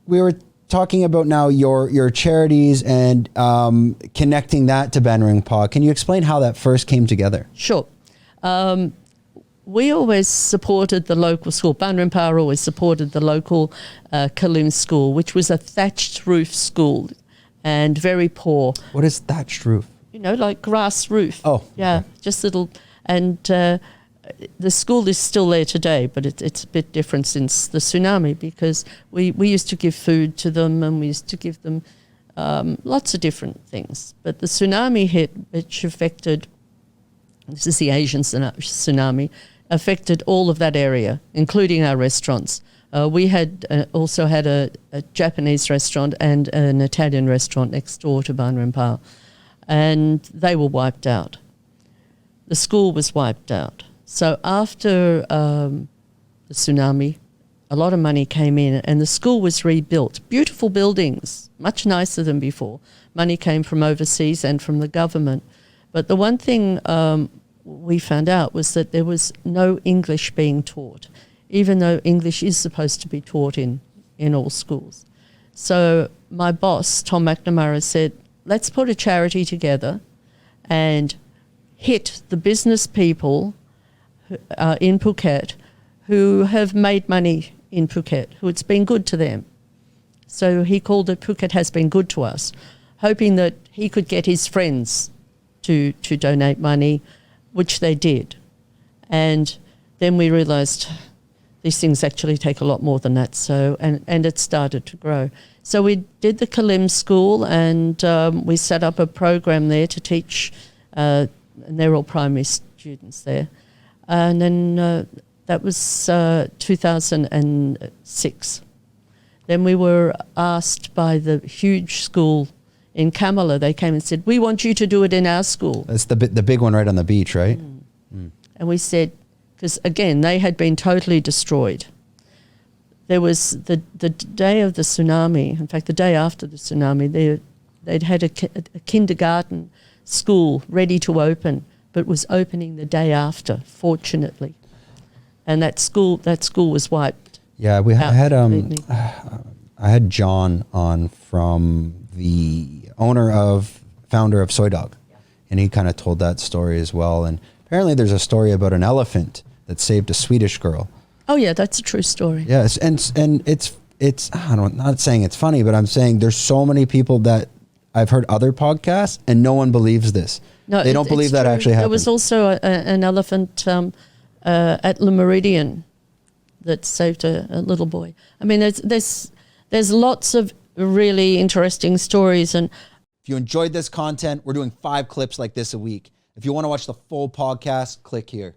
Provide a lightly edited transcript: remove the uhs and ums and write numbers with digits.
we were talking about now your charities and connecting that to Banring Pa. Can you explain how that first came together? Sure. We always supported the local school. Banring Pa always supported the local Kalim school, which was a thatched roof school and very poor. What is thatched roof? You know, like grass roof. Oh. Yeah, okay. just little. And the school is still there today, but it's a bit different since the tsunami, because we used to give food to them and we used to give them lots of different things. But the tsunami hit, which affected, this is the Asian tsunami, affected all of that area, including our restaurants. We had also had a Japanese restaurant and an Italian restaurant next door to Banring Pa, and they were wiped out. The school was wiped out. So after the tsunami, a lot of money came in and the school was rebuilt. Beautiful buildings, much nicer than before. Money came from overseas and from the government. But the one thing we found out was that there was no English being taught, even though English is supposed to be taught in all schools. So my boss, Tom McNamara, said, let's put a charity together and hit the business people in Phuket who have made money in Phuket, who it's been good to them. So he called it Phuket Has Been Good to Us, hoping that he could get his friends to donate money, which they did. And then we realised these things actually take a lot more than that. So and it started to grow. So we did the Kalim school and we set up a program there to teach, and they're all primary students there. And then that was 2006. Then we were asked by the huge school in Kamala. They came and said, we want you to do it in our school. That's the big one right on the beach, right? And we said, because again, they had been totally destroyed. There was the day of the tsunami, in fact, the day after the tsunami, they'd had a kindergarten school ready to open, but was opening the day after, fortunately. And that school was wiped. Yeah, I had John on from the founder of Soy Dog, and he kind of told that story as well. And apparently there's a story about an elephant that saved a Swedish girl. Oh yeah, that's a true story. Yes, and it's I'm not saying it's funny, but I'm saying there's so many people that I've heard other podcasts and no one believes this. No, they don't believe that actually happened. There was also an elephant at Le Meridian that saved a little boy. I mean, there's lots of really interesting stories. And if you enjoyed this content, we're doing 5 clips like this a week. If you want to watch the full podcast, click here.